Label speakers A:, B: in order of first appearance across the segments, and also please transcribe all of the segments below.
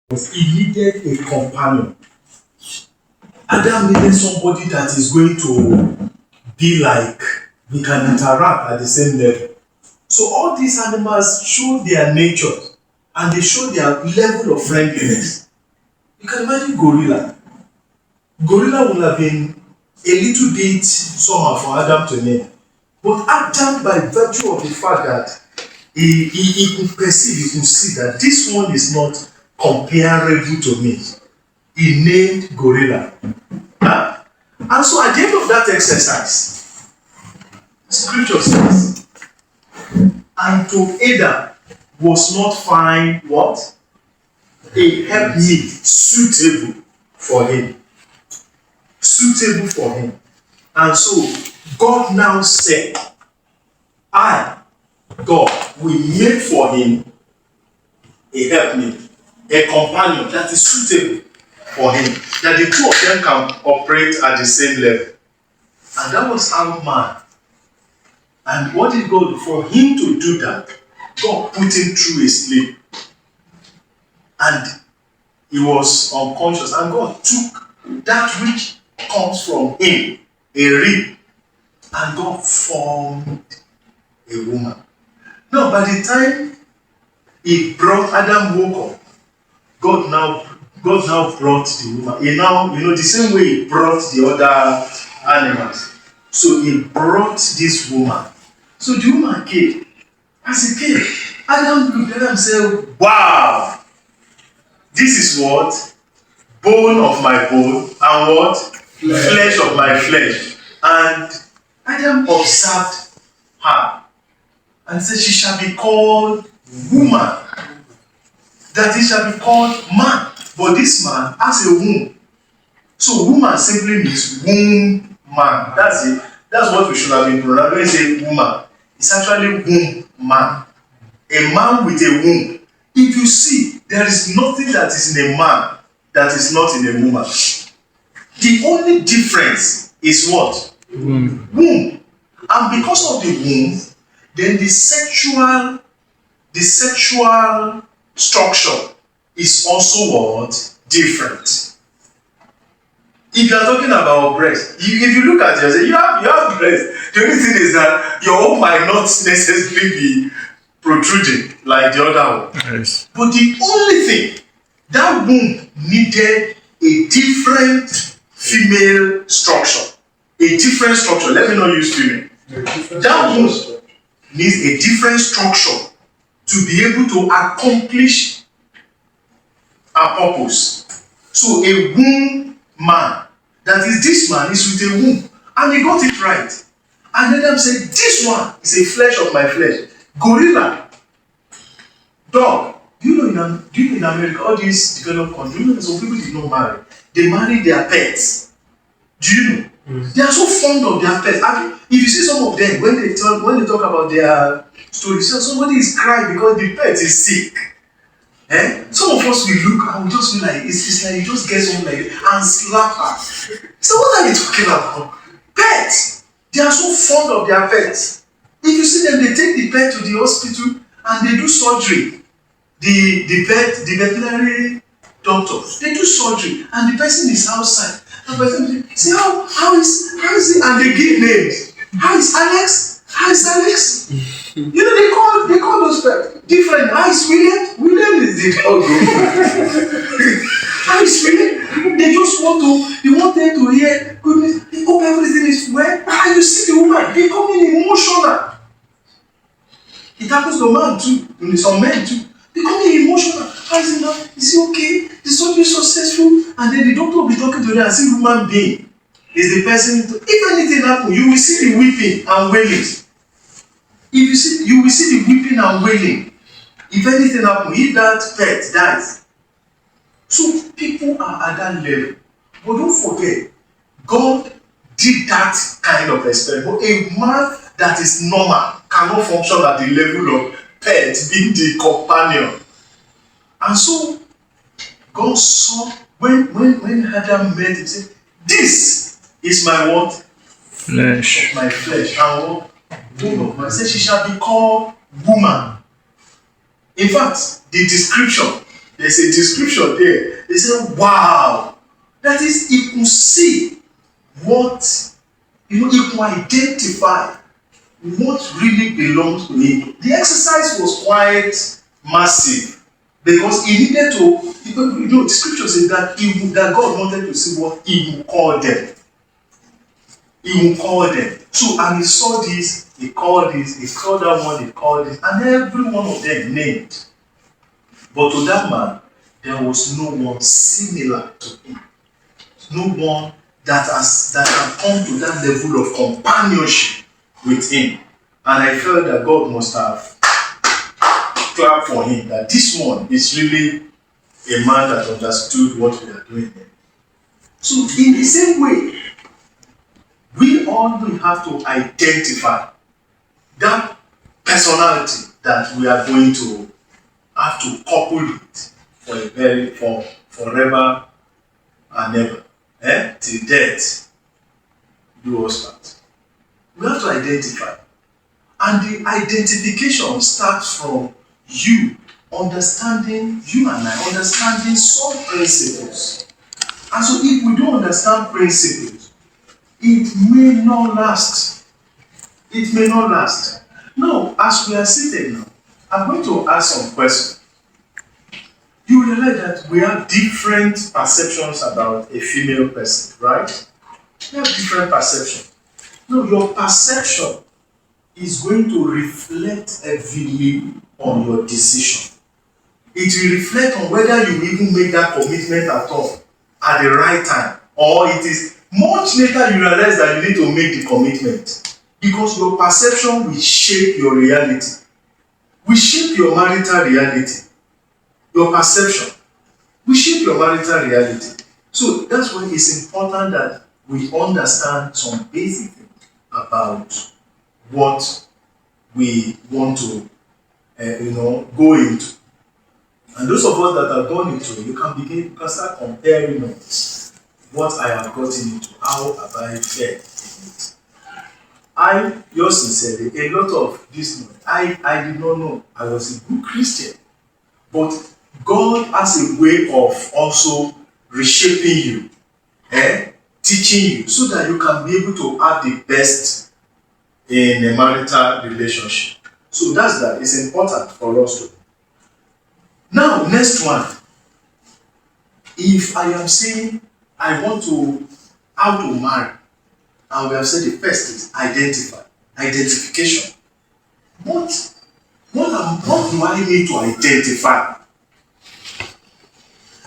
A: He needed a companion. Adam needed somebody that is going to be like, we can interact at the same level. So all these animals show their nature and they show their level of friendliness. You can imagine gorilla. Gorilla would have been a little bit somehow for Adam to name. But Adam, by virtue of the fact that he could perceive, he could see that this one is not comparable to me, he named gorilla. Huh? And so at the end of that exercise, scripture says, and to Adam was not find what? A helpmeet suitable for him. Suitable for him. And so God now said, I, God, will make for him a helpmeet, a companion that is suitable for him, that the two of them can operate at the same level. And that was how man. And what did God do? For him to do that, God put him through a sleep. And he was unconscious. And God took that which comes from him, a rib, and God formed a woman. Now, by the time he brought, Adam woke up, God now brought the woman. He now, the same way he brought the other animals. So he brought this woman. So the woman came. As he came, Adam looked at him and said, wow, this is what? Bone of my bone and what? Flesh of my flesh. And Adam observed her and said, she shall be called woman. That it shall be called man. But this man has a womb. So woman simply means womb man. That's it. That's what we should have been pronounced. When we say woman, it's actually womb man. A man with a womb. If you see, there is nothing that is in a man that is not in a woman. The only difference is what? Womb. And because of the womb, then the sexual structure is also what? Different. If you are talking about breast, if you look at it, you have breast. The only thing is that your womb might not necessarily be protruding like the other one. Yes. But the only thing, that womb needed a different female structure. A different structure. Let me not use female. That womb needs a different structure to be able to accomplish a purpose. So a womb man, that is, this man is with a womb, and he got it right. And then Adam said, this one is a flesh of my flesh. Gorilla, dog. Do you know in America, all these developed countries, you know, some people did not marry. They marry their pets. Do you know? They are so fond of their pets. If you see some of them, when they talk about their stories, somebody is crying because the pet is sick. Some of us will look and we just feel like it's like you just get someone like it and slap her. So what are you talking about? Pets. They are so fond of their pets. If you see them, they take the pet to the hospital and they do surgery. The veterinary doctor, they do surgery and the person is outside. And the person say, how is it? And they give names. How is Alex? How is Alex? You know, they call those pets different. How is William? William is the dog. How is William? They just want them to hear goodness. They hope everything is well. And you see the woman becoming emotional. It happens to man too, some men too. Becoming emotional. How is it now? Is he okay? The surgery is successful? And then the doctor will be talking to them as if human being is the person. If anything happens, you will see the weeping and wailing. You will see the weeping and wailing. If anything happens, if that pet dies. So people are at that level. But don't forget, God did that kind of experiment. But a man that is normal cannot function at the level of pet being the companion. And so God saw when Adam met him, he said, this is my what? Flesh. My flesh. And what? Bone of man. He said, she shall be called woman. In fact, the description There's a description there. They say, wow. That is, he could see what, he could identify what really belongs to him. The exercise was quite massive because he needed to, the scripture says that that God wanted to see what he would call them. He would call them. So, and he saw this, he called this, he saw that one, he called this, and every one of them named. But to that man, there was no one similar to him. No one that can come to that level of companionship with him. And I felt that God must have clapped for him, that this one is really a man that understood what we are doing here. So in the same way, we all will have to identify that personality that we are going to have to couple it for forever and ever. Till death do us part. We have to identify. And the identification starts from you understanding, you and I understanding some principles. And so if we don't understand principles, it may not last. It may not last. Now, as we are seated now, I'm going to ask some questions. You realize that we have different perceptions about a female person, right? We have different perceptions. No, your perception is going to reflect heavily on your decision. It will reflect on whether you even make that commitment at all at the right time, or it is much later you realize that you need to make the commitment, because your perception will shape your reality, will shape your marital reality. Your perception will shape your marital reality. So that's why it's important that we understand some basic things about what we want to go into. And those of us that have gone into it, you can start comparing notes. What I have gotten into, how have I fared in it? Yours sincerely, a lot of this knowledge, I did not know. I was a good Christian. But God has a way of also reshaping you, teaching you, so that you can be able to have the best in a marital relationship. So that's that. It's important for us to. Now, next one. If I am saying I want to how to marry, and we have said the first is identification. What do I need to identify?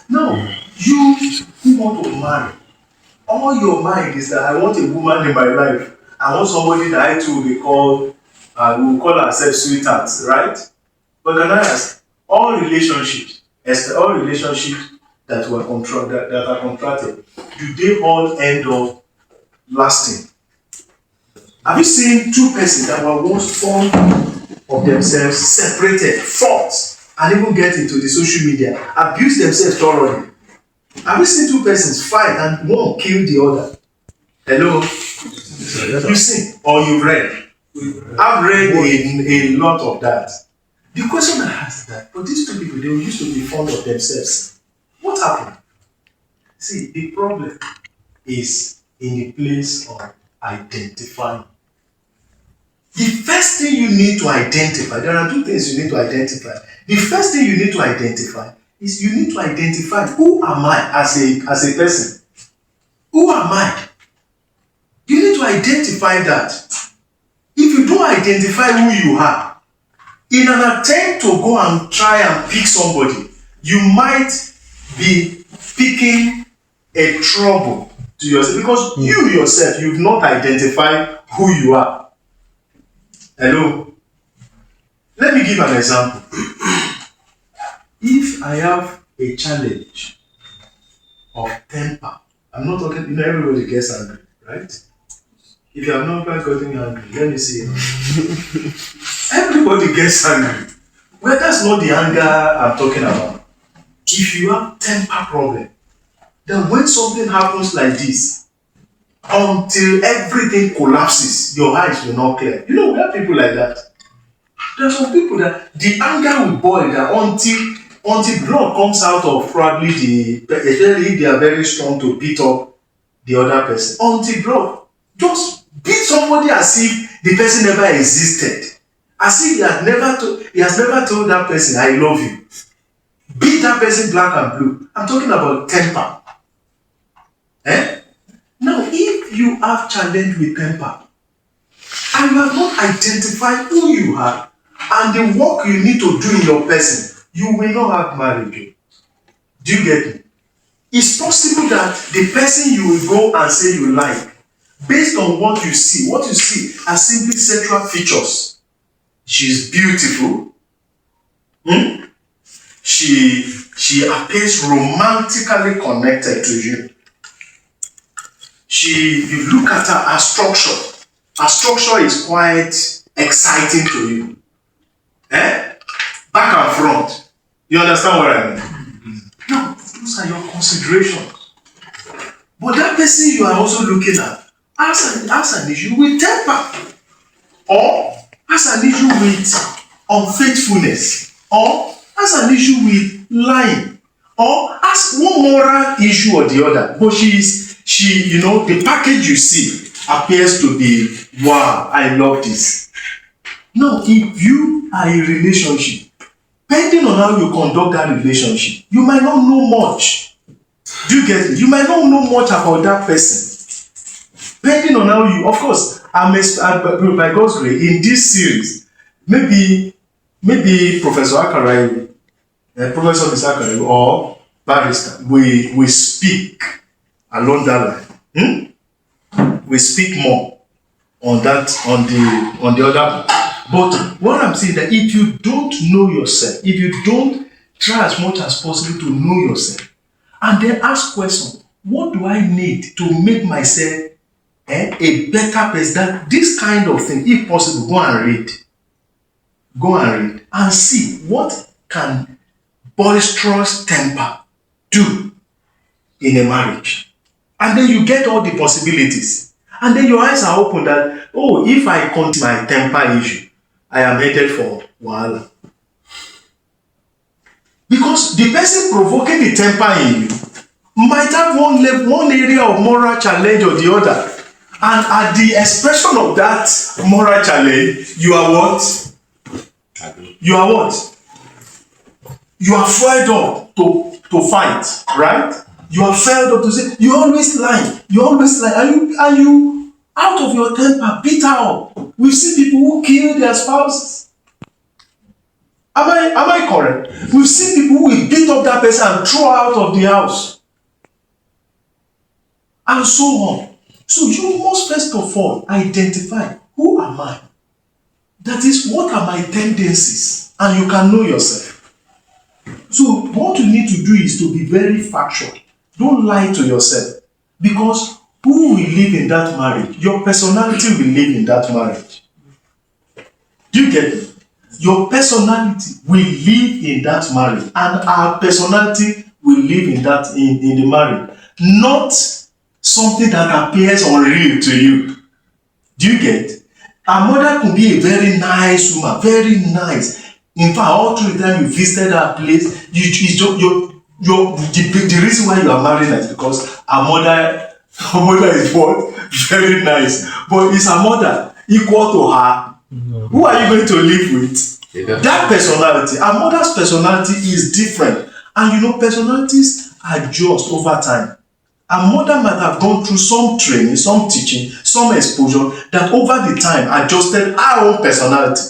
A: Now, you who want to marry, all your mind is that I want a woman in my life. I want somebody that I too will call, we will call ourselves sweethearts, right? But can I ask, all relationships that are contracted, do they all end up lasting? Have you seen two persons that were once fond of themselves, separated, fought, and even get into the social media, abuse themselves thoroughly? Have you seen two persons fight and one kill the other? Hello? You've seen or you've read? I've read a lot of that. The question I ask is that for these two people, they used to be fond of themselves. What happened? See, the problem is in the place of identifying. The first thing you need to identify, there are two things you need to identify. The first thing you need to identify is you need to identify who am I as a person. Who am I? You need to identify that. If you don't identify who you are, in an attempt to go and try and pick somebody, you might be picking a trouble to yourself, because you yourself, you've not identified who you are. Hello? Let me give an example. If I have a challenge of temper, I'm not talking, everybody gets angry, right? If you have not gotten angry, let me see. Everybody gets angry. Well, that's not the anger I'm talking about. If you have temper problem, then when something happens like this, until everything collapses, your eyes will not clear. We have people like that. There are some people that the anger will boil down until until blood comes out of probably especially if they are very strong to beat up the other person, until blood, just beat somebody as if the person never existed, as if he has never told that person, I love you. Beat that person black and blue. I'm talking about temper. Now, if you have challenge with temper, and you have not identified who you are and the work you need to do in your person, you will not have marriage. Do you get me? It's possible that the person you will go and say you like, based on what you see are simply sexual features. She's beautiful. She appears romantically connected to you. You look at her structure. Her structure is quite exciting to you. Back and front. You understand what I mean? Now, those are your considerations. But that person you are also looking at has an issue with temper, or has an issue with unfaithfulness, or has an issue with lying, or has one moral issue or the other. But the package you see appears to be, wow, I love this. Now, if you are in a relationship, depending on how you conduct that relationship, you might not know much. Do you get it? You might not know much about that person. Depending on how you, of course, by God's grace, in this series, maybe Professor Akarai, Professor Akarai, or Barrister, we speak along that line. We speak more on that, on the other. But what I'm saying, that if you don't know yourself, if you don't try as much as possible to know yourself, and then ask questions, what do I need to make myself a better person? That this kind of thing, if possible, go and read and see what can boisterous temper do in a marriage. And then you get all the possibilities. And then your eyes are open that, oh, if I continue my temper issue, I am headed for wahala. Because the person provoking the temper in you might have one area of moral challenge or the other. And at the expression of that moral challenge, you are what? You are what? You are fired up to fight, right? You are fired up to say, you always lie. And you out of your temper, beat her up. We've seen people who kill their spouses. Am I correct? We've seen people who will beat up that person and throw her out of the house. And so on. So you must first of all identify, who am I? That is, what are my tendencies? And you can know yourself. So what you need to do is to be very factual. Don't lie to yourself. Because who will live in that marriage? Your personality will live in that marriage. Do you get it? Your personality will live in that marriage. And our personality will live in the marriage. Not something that appears unreal to you. Do you get it? Our mother could be a very nice woman, very nice. In fact, all through the time you visited her place, the reason why you are married is because her mother is what? Very nice. But is her mother equal to her? No. Who are you going to live with? Yeah. That personality. Her mother's personality is different. And personalities adjust over time. Her mother might have gone through some training, some teaching, some exposure that over the time adjusted her own personality.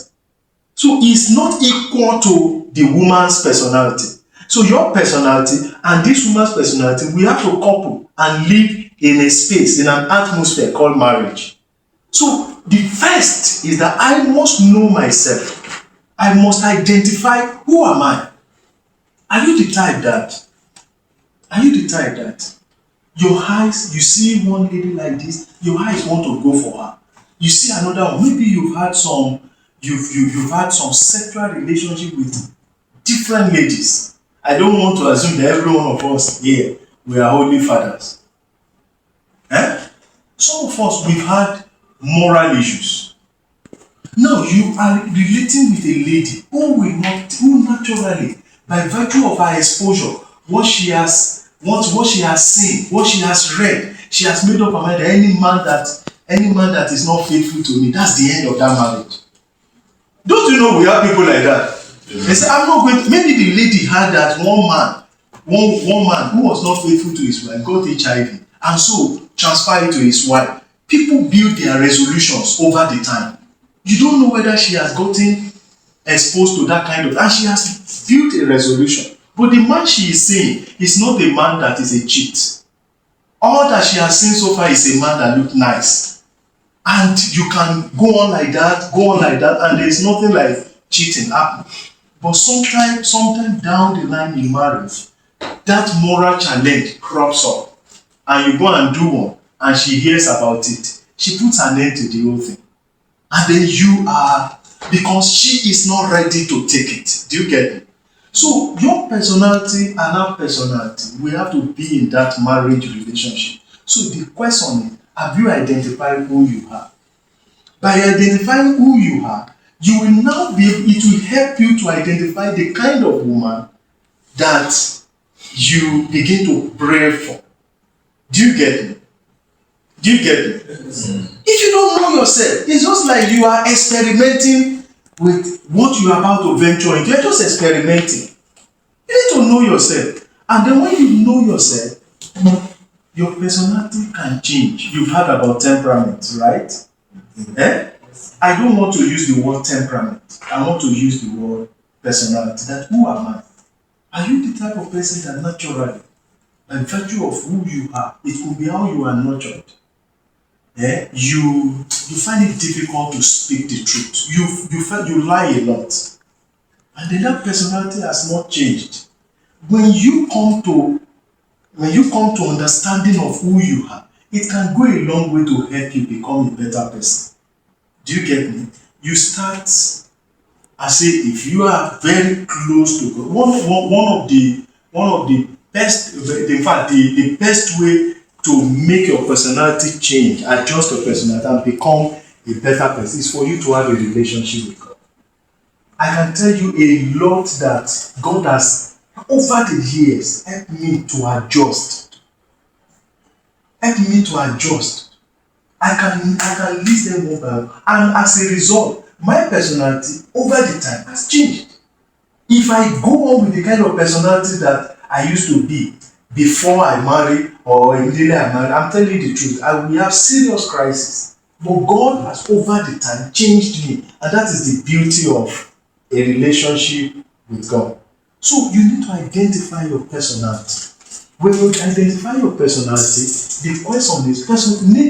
A: So it's not equal to the woman's personality. So your personality and this woman's personality, we have to couple and live in a space, in an atmosphere called marriage. So the first is that I must know myself. I must identify, who am I? Are you the type that your eyes, you see one lady like this, your eyes want to go for her. You see another one, maybe you've had some sexual relationship with different ladies. I don't want to assume that every one of us here, we are holy fathers. Some of us, we've had moral issues. Now you are relating with a lady who naturally, by virtue of her exposure, what she has seen, what she has read, she has made up her mind that any man that is not faithful to me, that's the end of that marriage. Don't you know we have people like that? They say, I'm not going to, maybe the lady had that one man who was not faithful to his wife got HIV and so transferred it to his wife. People build their resolutions over the time. You don't know whether she has gotten exposed to that kind of, and she has built a resolution. But the man she is seeing is not a man that is a cheat. All that she has seen so far is a man that looks nice. And you can go on like that, and there's nothing like cheating happening. But sometime down the line in marriage, that moral challenge crops up, and you go and do one, and she hears about it. She puts an end to the whole thing. And then you are, because she is not ready to take it. Do you get it? So your personality and our personality, we have to be in that marriage relationship. So the question is, have you identified who you are? By identifying who you are, you will now be able, it will help you to identify the kind of woman that you begin to pray for. Do you get me? Do you get it? If you don't know yourself, it's just like you are experimenting with what you are about to venture into. You're just experimenting. You need to know yourself. And then when you know yourself, your personality can change. You've heard about temperament, right? I don't want to use the word temperament. I want to use the word personality. That who am I? Are you the type of person that naturally, by virtue of who you are, it could be how you are nurtured, you find it difficult to speak the truth. You lie a lot. And then that personality has not changed. When you come to understanding of who you are, it can go a long way to help you become a better person. Do you get me? You start, I say, if you are very close to God, one of the best, in fact, the best way to make your personality change, adjust your personality and become a better person is for you to have a relationship with God. I can tell you a lot that God has, over the years, helped me to adjust. I can list them one by one. And as a result, my personality over the time has changed. If I go on with the kind of personality that I used to be before I marry or immediately I marry, I'm telling you the truth, I will have serious crisis. But God has over the time changed me, and that is the beauty of a relationship with God. So you need to identify your personality. When you identify your personality, the question is,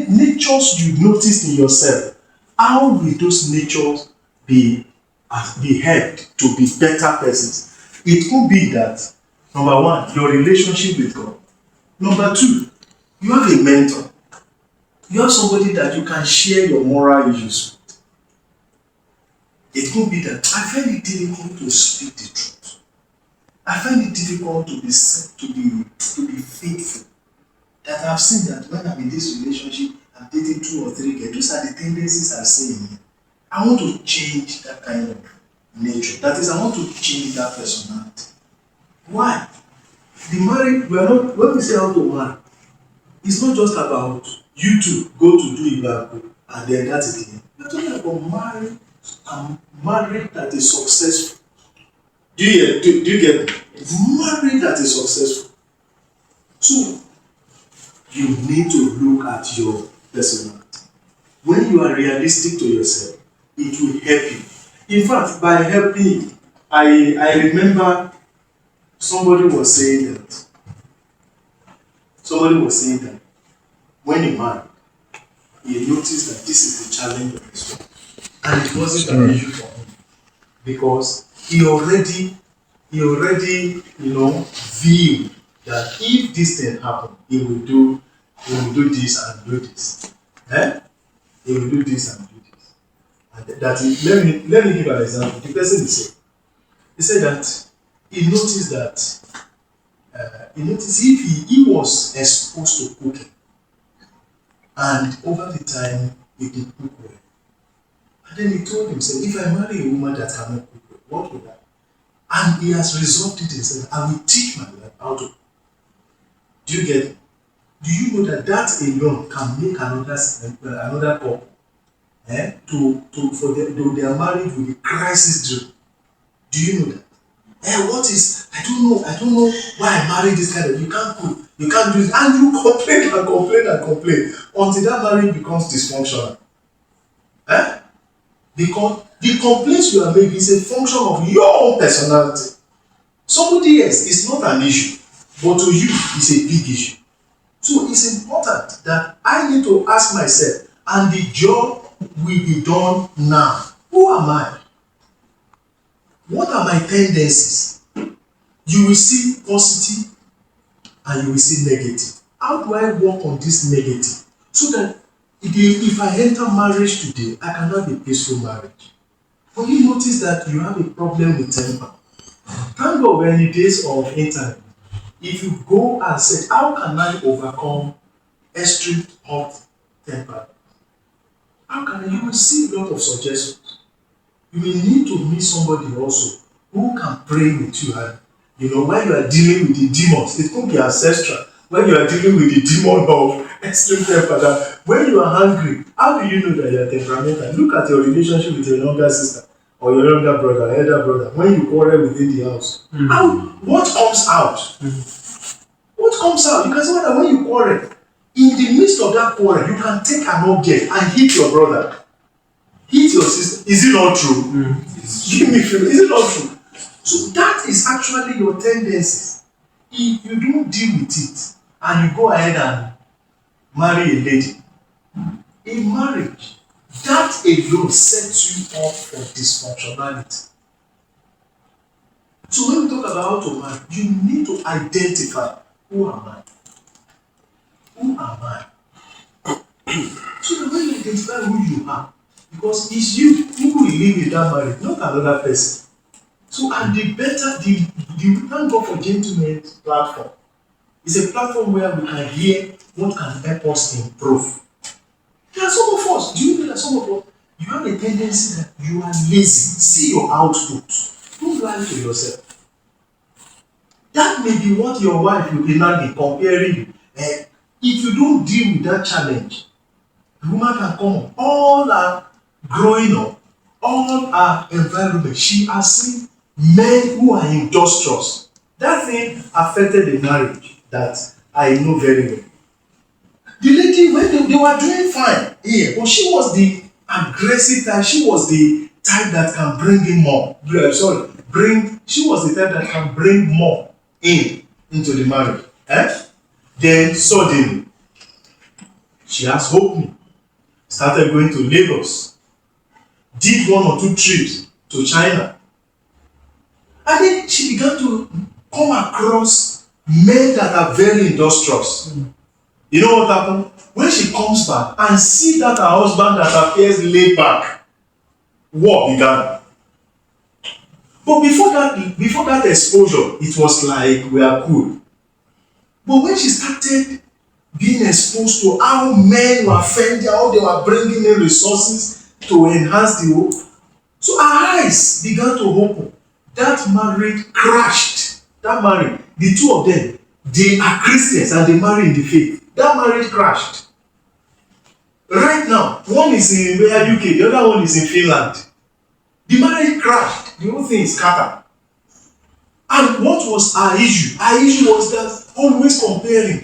A: natures you noticed in yourself, how will those natures be helped to be better persons? It could be that, number one, your relationship with God. Number two, you have a mentor. You have somebody that you can share your moral issues with. It could be that I find it difficult to speak the truth. I find it difficult to be faithful. That I've seen that when I'm in this relationship, I'm dating 2 or 3 girls. Those are the tendencies I see in me. I want to change that kind of nature. That is, I want to change that personality. Why? The marriage, when we say how to marry, it's not just about you two go to do Ibaku and then that's it. We're talking about marriage that is successful. Do you get it? Marriage that is successful. So, you need to look at your personality. When you are realistic to yourself, it will help you. In fact, by helping, I remember somebody was saying that when he married, he noticed that this is the challenge of his life. And it wasn't an issue for him. Because he already viewed that if this thing happened, he will do this and do this. He will do this and do this. And that is, let me give an example. The person he said that he noticed if he was exposed to cooking, and over the time he could cook well. And then he told himself, if I marry a woman that cannot cook well, what would I? And he has resolved it himself. I will teach my life how to. Do you get it? Do you know that that alone can make another couple to their marriage with a crisis drill? Do you know that? What is, I don't know why I married this kind of, you can't cook, you can't do it, and you complain and complain and complain until that marriage becomes dysfunctional. Because the complaints you are making is a function of your own personality. Somebody else is not an issue, but to you it's a big issue. So it's important that I need to ask myself, and the job will be done now. Who am I? What are my tendencies? You will see positive and you will see negative. How do I work on this negative so that if I enter marriage today, I can have a peaceful marriage? But you notice that you have a problem with temper. Thank God we're in the days of internet. If you go and say, how can I overcome extreme hot temper? How can I? You will see a lot of suggestions. You may need to meet somebody also who can pray with you. And when you are dealing with the demons, it could be ancestral. When you are dealing with the demon of extreme temper, that when you are hungry, how do you know that you are temperamental? Look at your relationship with your younger sister or your younger brother, elder brother. When you quarrel within the house, what comes out? What comes out? You can see that when you quarrel, in the midst of that quarrel, you can take an object and hit your brother. Hit your sister. Is it not true? Give me feel. Is it not true? So that is actually your tendencies. If you don't deal with it and you go ahead and marry a lady, in marriage, that alone sets you up for dysfunctionality. So when we talk about how to marry, you need to identify, who am I? Who am I? So that when you identify who you are, because it's you who will live in that marriage, not another person. So, and the thank God for Gentleman's platform. It's a platform where we can hear what can help us improve. There are some of us, do you know that some of us, you have a tendency that you are lazy. See your output. Don't lie to yourself. That may be what your wife will be now comparing you. If you don't deal with that challenge, the woman can come. All are growing up, all our environment, she has seen men who are industrious. That thing affected the marriage that I know very well. The lady, when they were doing fine here, but she was the aggressive type. She was the type that can bring in more. She was the type that can bring more into the marriage. Then suddenly, she has hope. Started going to Lagos. Did 1 or 2 trips to China. And then she began to come across men that are very industrious. You know what happened? When she comes back and see that her husband that appears laid back, war began. But before that exposure, it was like we are cool. But when she started being exposed to how men were fending, how they were bringing in resources to enhance the hope, so her eyes began to open. That marriage crashed. That marriage, the two of them, they are Christians and they marry in the faith. That marriage crashed. Right now, one is in UK, the other one is in Finland. The marriage crashed. The whole thing is scattered. And what was our issue? Our issue was that always comparing.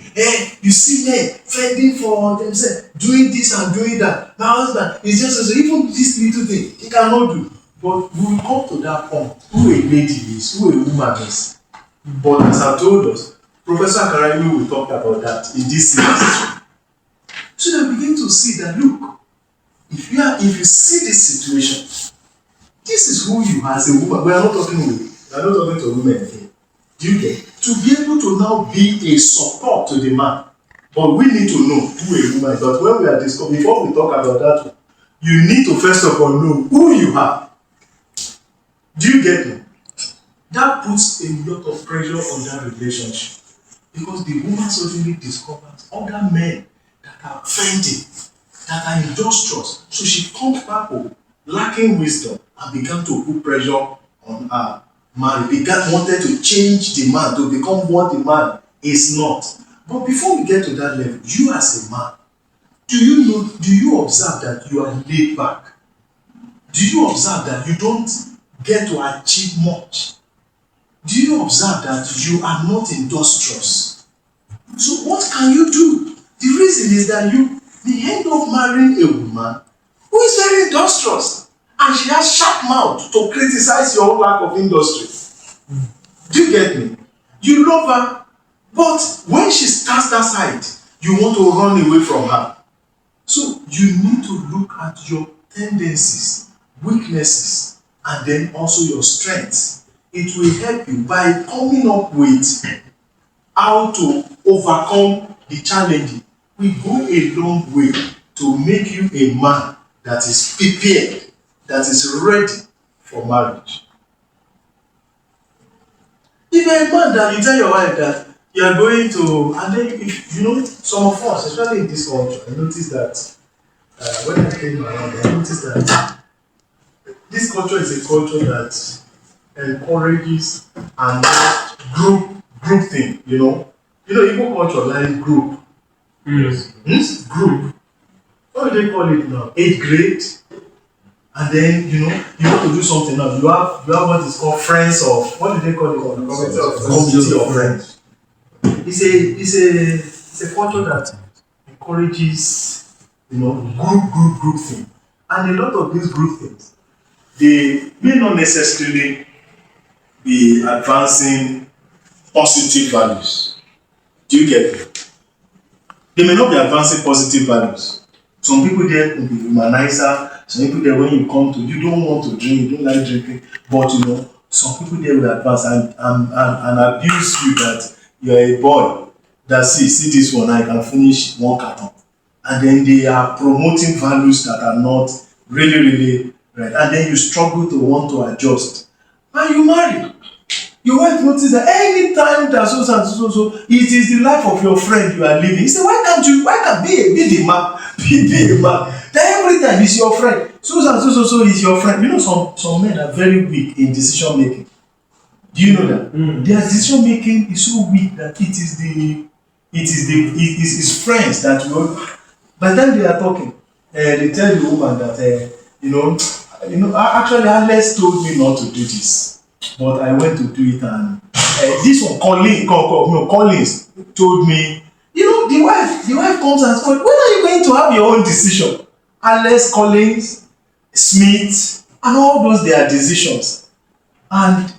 A: You see men fending for themselves, doing this and doing that. My husband is just as even this little thing he cannot do. But we will come to that point, who a lady is, who a woman is. But as I told us, Professor Karami will talk about that in this series. So they begin to see that, look, if you see this situation, this is who you are as a woman. We are not talking to women here. Do you get? To be able to now be a support to the man. But we need to know who a woman is. But when we are discussing, before we talk about that, you need to first of all know who you are. Do you get me? That puts a lot of pressure on that relationship. Because the woman suddenly discovers other men that are fending, that are industrious. So she comes back home, lacking wisdom, and began to put pressure on her married, wanted to change the man to become what the man is not. But before we get to that level, you as a man, do you observe that you are laid back? Do you observe that you don't get to achieve much? Do you observe that you are not industrious? So what can you do? The reason is that you may end up marrying a woman who is very industrious and she has sharp mouth to criticize your own lack of industry. Do you get me? You love her, but when she starts that side, you want to run away from her. So you need to look at your tendencies, weaknesses, and then also your strengths. It will help you by coming up with how to overcome the challenge. We go a long way to make you a man that is prepared, that is ready for marriage. If you're a man that you tell your wife that you are going to, and then if you know, some of us, especially in this culture, I noticed that when I came around, I noticed that this culture is a culture that encourages and group thing, Igbo culture like group. Yes. Group. What do they call it now? 8th grade. And then you want to do something now. You have what is called friends of, what do they call it? Committee of friends. It's a culture that encourages group thing. And a lot of these group things, they may not necessarily be advancing positive values. Do you get it? They may not be advancing positive values. Some people there will be humanizer. Some people there, when you come to, you don't want to drink, you don't like drinking, but some people there will advance and abuse you that you are a boy that see this one, I can finish one carton. And then they are promoting values that are not really right. And then you struggle to want to adjust. And you marry. Your wife notices that anytime that so, it is the life of your friend you are living. He said, why can't be the man? Be a man. Then every time it's your friend. So is your friend. Some men are very weak in decision making. Do you know that? Their decision making is so weak that it is his friends that will. By the time they are talking, they tell the woman that actually Alex told me not to do this, but I went to do it, and this one Collins told me. The wife comes and says, when are you going to have your own decision? Alex, Collins, Smith, and all those their decisions. And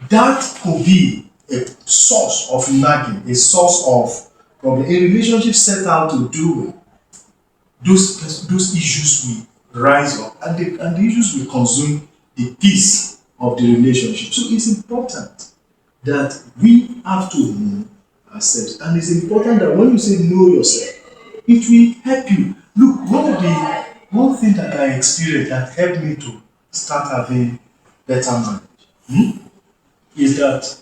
A: that could be a source of nagging, a source of problem. A relationship set out to do those issues will rise up, and the issues will consume the peace of the relationship. So it's important that we have to know ourselves, and it's important that when you say know yourself, it will help you. Look, one thing that I experienced that helped me to start having better marriage is that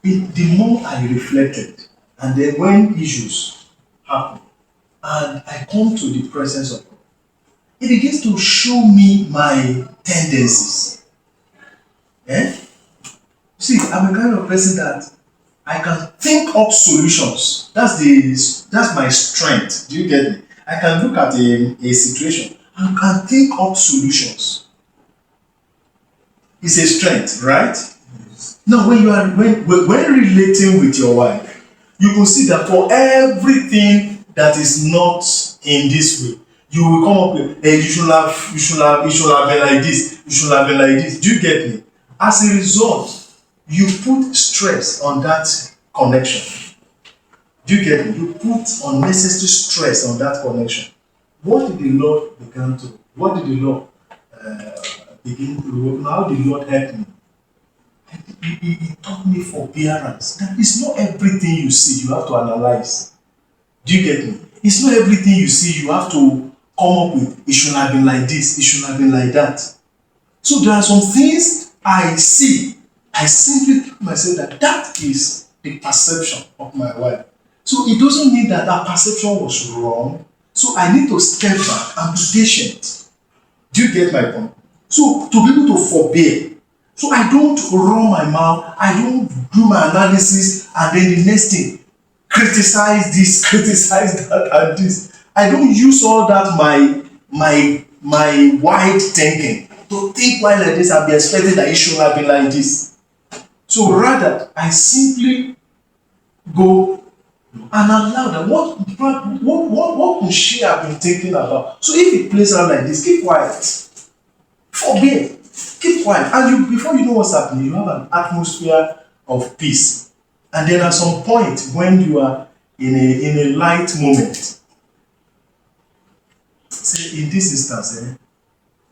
A: the more I reflected, and then when issues happen, and I come to the presence of God, it begins to show me my tendencies. See, I'm a kind of person that I can think up solutions. That's my strength. Do you get me? I can look at a situation and can think up solutions. It's a strength, right? Yes. Now, when relating with your wife, you will see that for everything that is not in this way, you will come up with, you should have been like this, you should have been like this. Do you get me? As a result, you put stress on that connection. Do you get me? You put unnecessary stress on that connection. What did the Lord begin to? What did the Lord begin to work? How did the Lord help me? He taught me forbearance. That it's not everything you see you have to analyze. Do you get me? It's not everything you see you have to come up with. It should have been like this. It should have been like that. So there are some things I see. I simply tell myself that is the perception of my wife. So it doesn't mean that perception was wrong. So I need to step back and be patient. Do you get my point? So to be able to forbear So I don't run my mouth, I don't do my analysis, and then the next thing, criticize this, criticize that, and this. I don't use all that my wide thinking to think why like this and be expecting that it should have been like this. So rather, I simply go and allow that what could she have been thinking about. So if it plays out like this, keep quiet. Forbear. Keep quiet. And you, before you know what's happening, you have an atmosphere of peace. And then at some point, when you are in a light moment, say in this instance,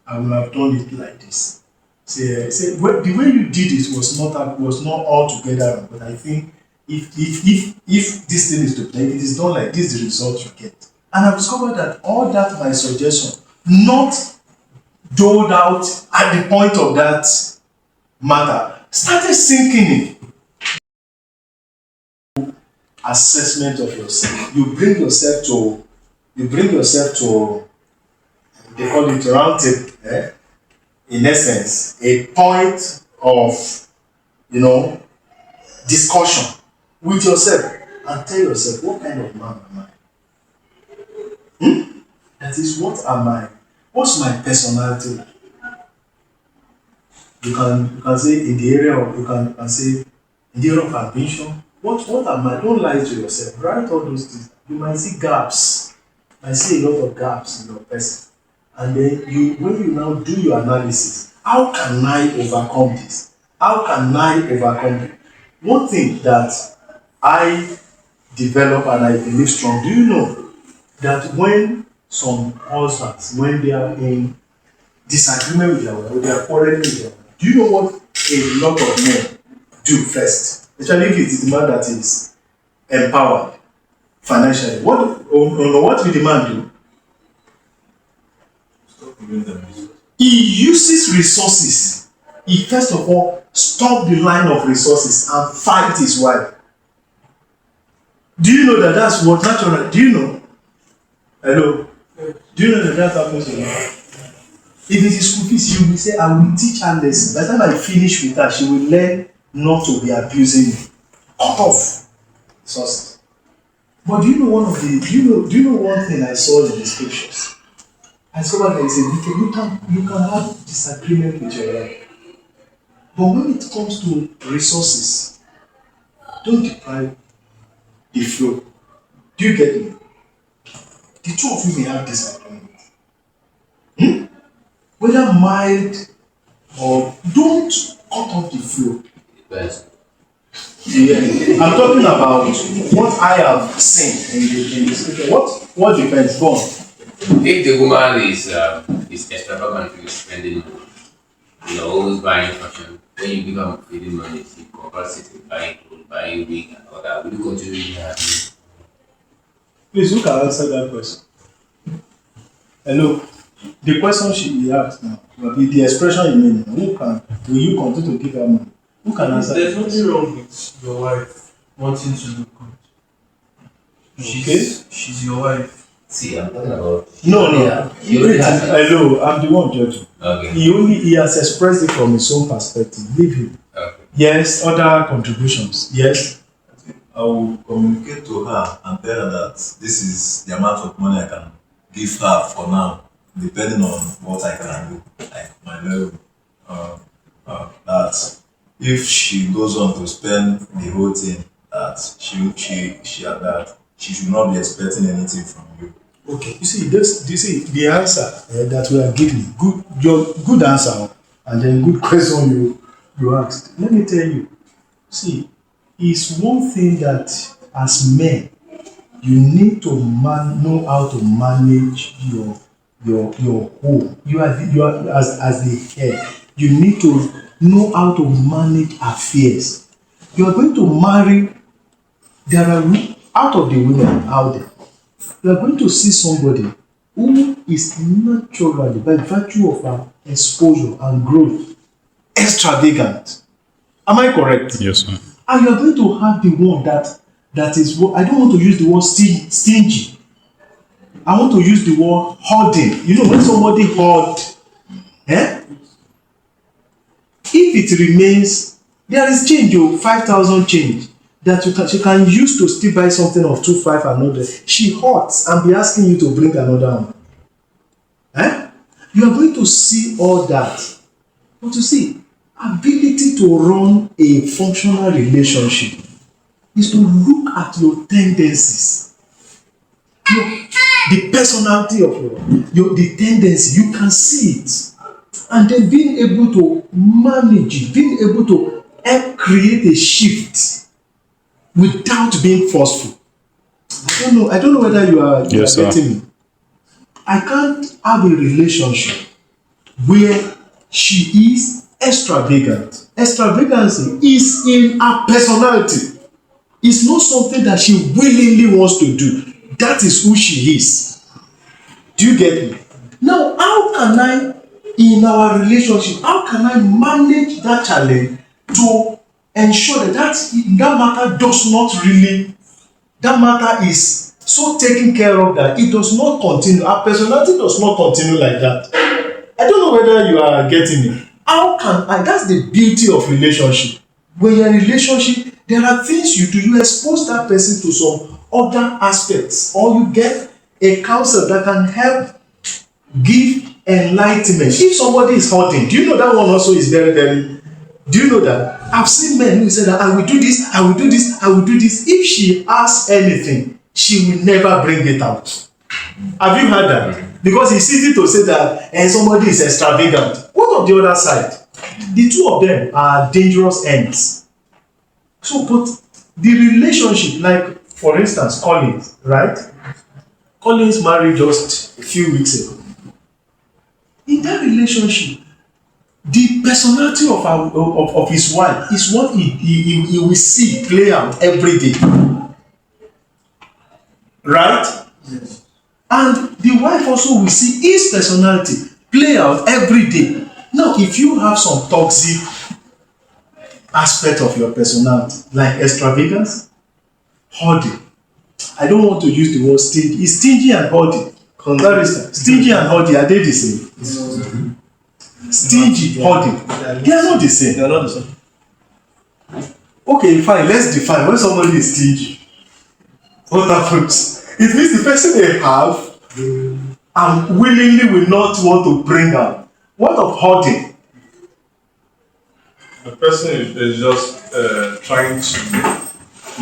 A: I will have done it like this. Say well, the way you did it was not altogether wrong, but I think if this thing is to play, it is done like this, the result you get. And I've discovered that all that my suggestion, not doled out at the point of that matter, started sinking in. Assessment of yourself. You bring yourself to, they call it round table, in essence, a point of, discussion with yourself, and tell yourself, what kind of man am I? That is, what am I? What's my personality like? You can say in the area of, you can say in the area of ambition, what am I? Don't lie to yourself. Write all those things. You might see gaps. You might see a lot of gaps in your person. And then when you now do your analysis, how can I overcome this? How can I overcome it? One thing that I develop and I believe strong, do you know that when some husbands, when they are in disagreement with their wife, or they are quarreling with their wife, do you know what a lot of men do first? Especially if it is the man that is empowered financially. What will the man do?
B: Stop giving them resources.
A: He uses resources. He first of all stop the line of resources and fight his wife. Do you know that that's what natural? Do you know? Hello? Do you know that that happens to you? If it is school fees, you will say, I will teach her lesson. By the time I finish with her, she will learn not to be abusing me. Cut off resources. But do you know do you know one thing I saw in the scriptures? I discovered that you can have disagreement with your wife. But when it comes to resources, don't deprive the flow. Do you get me? The two of you may have disagreement. Whether mild or don't cut off the flow.
B: Best.
A: Yeah. I'm talking about what I have seen in the scripture. What depends? Go on.
B: If the woman is extravagant with spending money, always buying fashion, when you give her feeding money, she converts it to buying clothes, buying wig and all that. Will you continue to have it?
A: Please, who can answer that question? Hello. The question she asked now, the expression you mean, will you continue to give her money? Who can answer?
C: There's nothing wrong with your wife wanting to look good. She's your wife.
B: See, I'm talking about.
A: No.
B: Yeah.
A: Hello, I'm the one judging.
B: Okay.
A: He has expressed it from his own perspective. Leave him.
B: Okay.
A: Yes, other contributions. Yes.
D: I will communicate to her and tell her that this is the amount of money I can give her for now, depending on what I can do, like my level. That if she goes on to spend the whole thing, that she should not be expecting anything from you.
A: Okay. You see, the answer that we are giving. Your good answer, and then good question you asked. Let me tell you. See, it's one thing that as men you need to know how to manage your home. You are as the head. You need to know how to manage affairs. You are going to marry. There are out of the women out there. You are going to see somebody who is naturally, by virtue of her exposure and growth, extravagant. Am I correct?
E: Yes, sir.
A: And you are going to have the one that is, I don't want to use the word stingy. I want to use the word hoarding. You know, when somebody hoard, If it remains, there is change, 5,000 change that she can use to still buy something of 2,500 another. She hurts and be asking you to bring another one. You are going to see all that. But you see, ability to run a functional relationship is to look at your tendencies, the personality of the tendency. You can see it, and then being able to manage it, being able to help create a shift without being forceful. I don't know whether you are getting me. I can't have a relationship where she is extravagant. Extravagancy is in her personality. It's not something that she willingly wants to do. That is who she is. Do you get me? Now, how can I, in our relationship, how can I manage that challenge to ensure that matter does not really, that matter is so taken care of that it does not continue. Our personality does not continue like that. I don't know whether you are getting me. How can I? That's the beauty of relationship. When you're in a relationship, there are things you do. You expose that person to some other aspects, or you get a counsel that can help give enlightenment. If somebody is hurting, do you know that one also is very, very. Do you know that? I've seen men who say that I will do this, I will do this, I will do this. If she asks anything, she will never bring it out. Have you heard that? Because it's easy to say that somebody is extravagant. What of the other side? The two of them are dangerous ends. So, but the relationship, like for instance, Collins, right? Collins married just a few weeks ago. In that relationship, the personality of his wife is what he will see play out every day. Right? Yes. And the wife also will see his personality play out every day. Now, if you have some toxic aspect of your personality, like extravagance, hoarding. I don't want to use the word stingy. Is stingy and hoarding? Stingy and hoarding, are they the same? Stingy, hoarding. They are not the same.
C: They are not the same.
A: Okay, fine. Let's define when somebody is stingy. What happens? It means the person they have and willingly will not want to bring out. What of hoarding?
C: The person is just trying to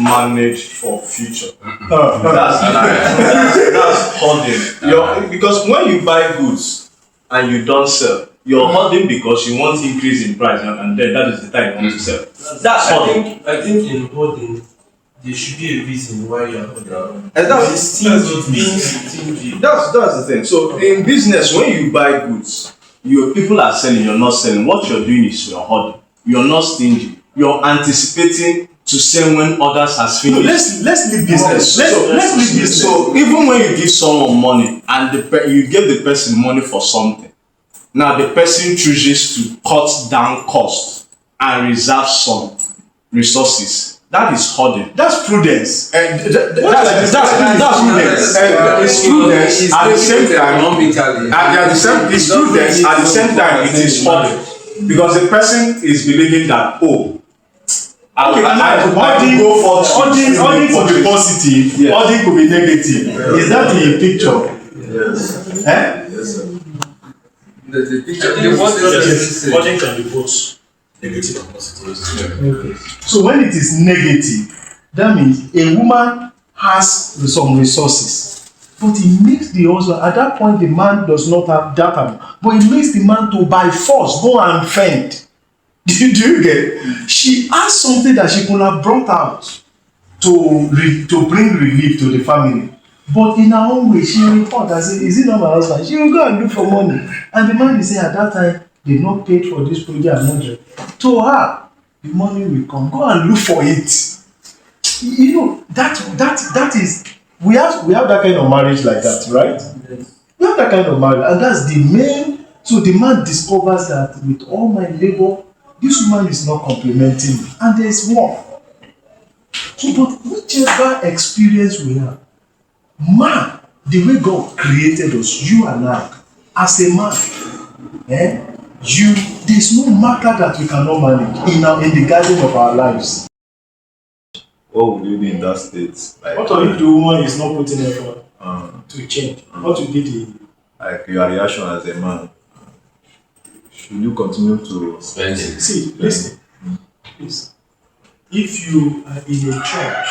C: manage for future. That's hoarding. Because when you buy goods and you don't sell, you're hoarding because you want increase in price, and then that is the time you want to sell. That's hoarding.
E: I think in hoarding, there should be a reason why you're hoarding.
C: And that's
E: being stingy.
C: That's the thing. So in business, when you buy goods, your people are selling, you're not selling. What you're doing is you're hoarding. You're not stingy. You're anticipating to sell when others has finished.
A: No, let's leave business. Let's leave business.
C: So even when you give someone money and you give the person money for something, now the person chooses to cut down costs and reserve some resources. That is hoarding.
A: That's prudence.
C: That's prudence. It's prudence at the same time. It's prudence at the same time. It is hoarding because the person is believing that
A: I will go for hoarding could be positive. Yes. Hoarding could be negative. Yes. Is that the picture?
E: Yes.
A: Yes, sir.
E: The picture. Hoarding
F: can be both negative and positive.
A: Okay. So when it is negative, that means a woman has some resources, but it makes the husband, at that point the man does not have that amount, but it makes the man to by force go and fend. Do you get it? She has something that she could have brought out to bring relief to the family, but in her own way she will report and say, is it not my husband? She will go and look for money, and the man is saying at that time they not paid for this project and not. To her, the money will come. Go and look for it. You know that is we have that kind of marriage like that, right? Yes. We have that kind of marriage, and that's the main. So the man discovers that with all my labor, this woman is not complimenting me, and there is more. So, but whichever experience we have, man, the way God created us, you and I, as a man, there's no matter that we cannot manage in the garden of our lives.
D: What would you do in that state? Like,
A: What if the woman is not putting effort
D: um,
A: to change? What would be the
D: like your reaction as a man? Should you continue to
B: Spending.
A: see? Listen, please. If you are in a church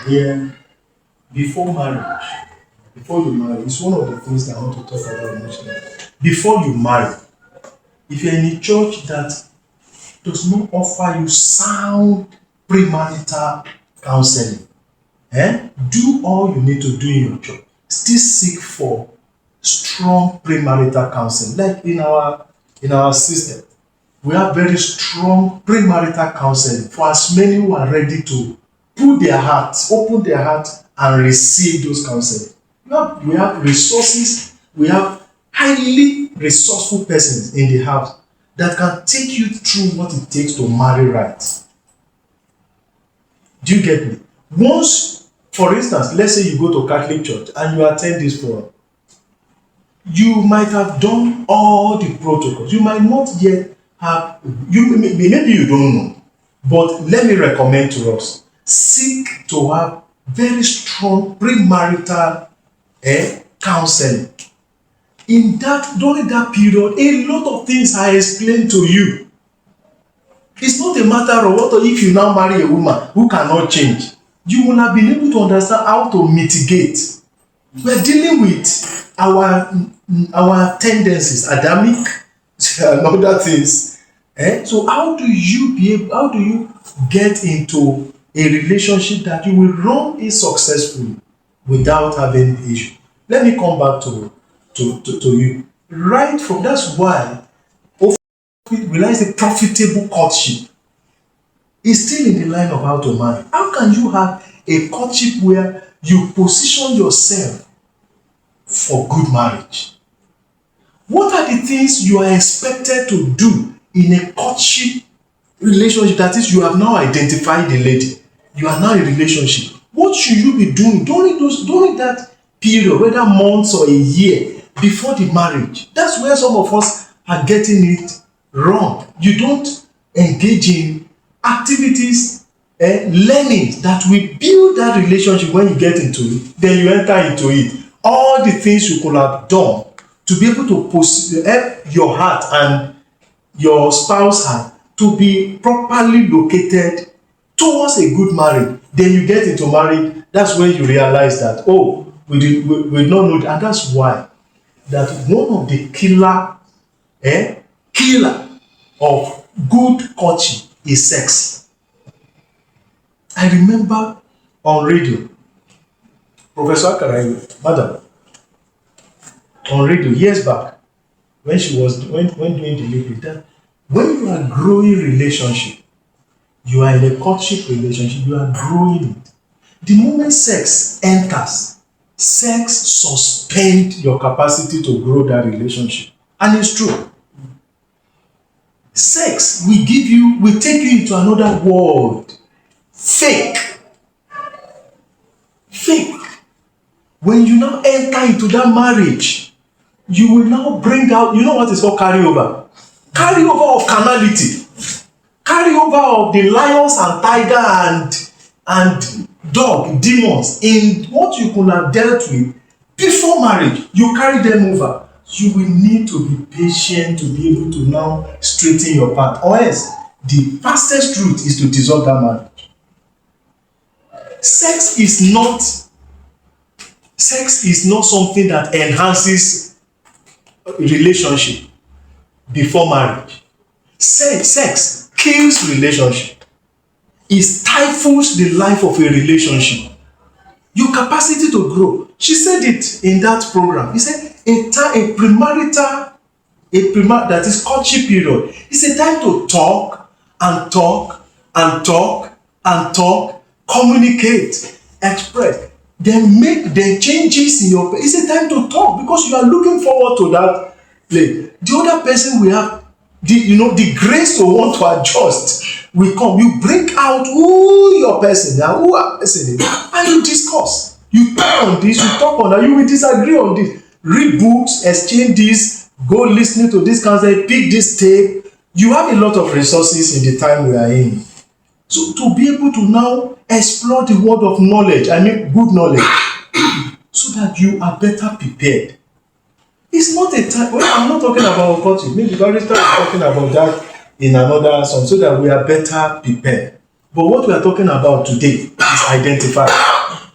A: where before marriage, before you marry, it's one of the things that I want to talk about much more. Before you marry, if you're in a church that does not offer you sound premarital counseling, do all you need to do in your church. Still seek for strong premarital counseling. Like in our system, we have very strong premarital counseling for as many who are ready to open their heart and receive those counseling. We have resources, we have highly resourceful persons in the house that can take you through what it takes to marry right. Do you get me? Once, for instance, let's say you go to Catholic church and you attend this forum, you might have done all the protocols. You might not yet have, maybe you don't know, but let me recommend to us, seek to have very strong premarital counseling. During that period, a lot of things are explained to you. It's not a matter of what if you now marry a woman who cannot change. You will have been able to understand how to mitigate. We're dealing with our tendencies, Adamic and other things. So how do you get into a relationship that you will run it successfully without having issue? Let me come back to you. Right from that's why we realize the profitable courtship is still in the line of how to marry. How can you have a courtship where you position yourself for good marriage? What are the things you are expected to do in a courtship relationship? That is, you have now identified the lady. You are now in a relationship. What should you be doing during that period, whether months or a year before the marriage? That's where some of us are getting it wrong. You don't engage in activities, learning that will build that relationship. When you get into it, then you enter into it. All the things you could have done to be able to help your heart and your spouse heart to be properly located towards a good marriage. Then you get into marriage. That's when you realize that we don't know, and that's why that one of the killer of good courtship is sex. I remember on radio, Professor Akarayo, madam, on radio years back, when doing delivery, that when you are growing relationship, you are in a courtship relationship, you are growing it. The moment sex enters, sex suspends your capacity to grow that relationship. And it's true. Sex will take you into another world. Fake. When you now enter into that marriage, you will now bring out, you know what is called carryover? Carryover of carnality. Carryover of the lions and tiger and dog, demons, in what you could have dealt with before marriage. You carry them over. You will need to be patient to be able to now straighten your path, or else the fastest route is to dissolve that marriage. Sex is not something that enhances relationship before marriage. Sex kills relationship. It stifles the life of a relationship. Your capacity to grow. She said it in that program. He said a premarital, that is courtship period. It's a time to talk and talk and talk and talk, communicate, express, then make the changes in your. It's a time to talk because you are looking forward to that play. The other person will have the grace to want to adjust. Will come. You bring out who your person and who a person is, and you discuss. You talk on this, you talk on that. You will disagree on this. Read books, exchange this, go listening to this counsel, pick this tape. You have a lot of resources in the time we are in. So to be able to now explore the world of knowledge, I mean good knowledge, so that you are better prepared. It's not a time, well, I'm not talking about culture. Maybe barrister is talking about that in another song, so that we are better prepared. But what we are talking about today is identify.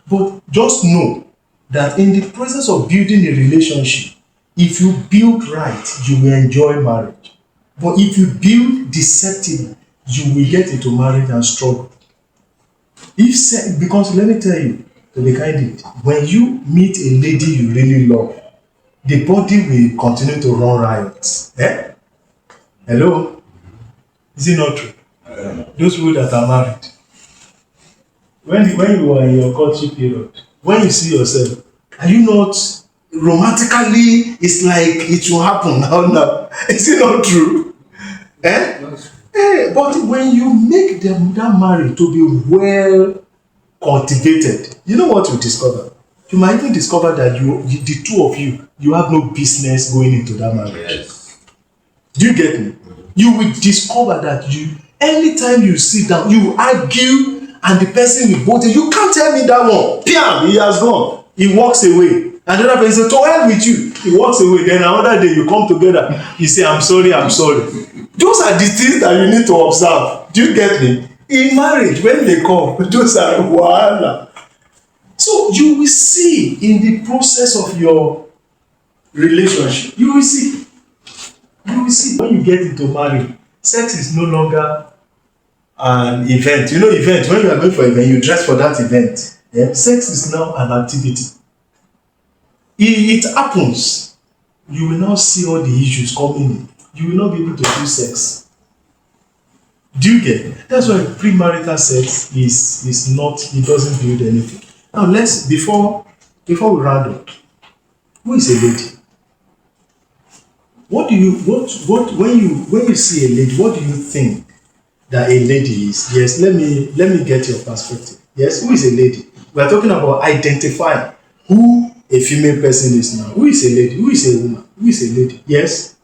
A: But just know that in the process of building a relationship, if you build right, you will enjoy marriage. But if you build deceptively, you will get into marriage and struggle. Because let me tell you, to be candid, when you meet a lady you really love, the body will continue to run riots. Eh? Hello? Is it not true? Those people that are married, when you are in your courtship period, when you see yourself, are you not romantically? It's like it will happen now. Is it not true? Eh? But when you make that marriage to be well cultivated, you know what you discover? You might even discover that the two of you have no business going into that marriage.
B: Yes.
A: Do you get me? You will discover that anytime you sit down, you argue, and the person will both, you can't tell me that one. Piam, he has gone. He walks away. And the other person says, to hell with you. He walks away. Then another day you come together. You say, I'm sorry. Those are the things that you need to observe. Do you get me? In marriage, when they come, those are wahala. So you will see in the process of your relationship, you will see when you get into marriage, sex is no longer an event. You know, event, when you are going for an event, you dress for that event. Yeah? Sex is now an activity. It happens. You will now see all the issues coming in. You will not be able to do sex. Do you get it? That's why premarital sex is not, it doesn't build anything. Now before we round up, who is a lady? When you see a lady, what do you think that a lady is? Yes, let me get your perspective. Yes, who is a lady? We are talking about identifying who a female person is now. Who is a lady? Who is a woman? Who is a lady? Yes?